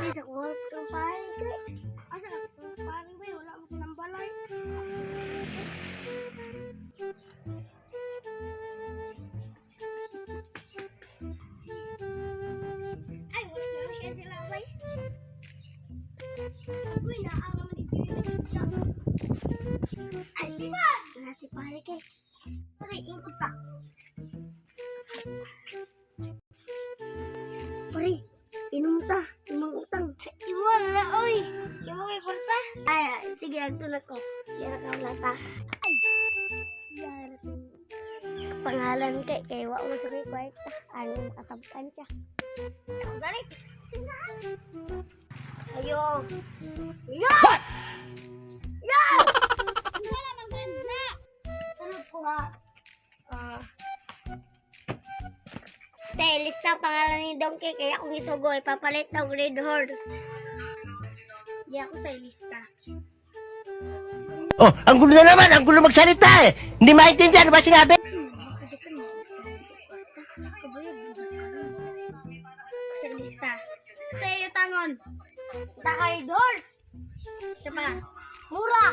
Bisa ko ng pahay kay. Asa na itong pahay ba? Wala mo silang balay. Ay, wala na siya sila bay. Uy, naang naman dito siya. Ay, diba? Wala si pahay kay. Pare, ingkot pa. Pare, inom ta. Imang utang. Iwan na, oy. Imo kay kwarta. Ay, sige, agtulad ko. Kaya ka wala ta. Ay, yan. Pangalan kay wa mo sa kay kwarta. Ano makatabkan siya. Dali. Ayo. Yo! Yo! Wala maganda. Tulog ko ha. Stylist na pangalan ni Donkey kaya akong isugo ipapalit ng Red Horse. Hindi ako stylista. Oh, ang gulo na naman! Ang gulo magsalita eh! Hindi maintindihan ano ba sinabi? Stylista. Sa'yo tangon. Taka Red Horse. Isa pa. Mura.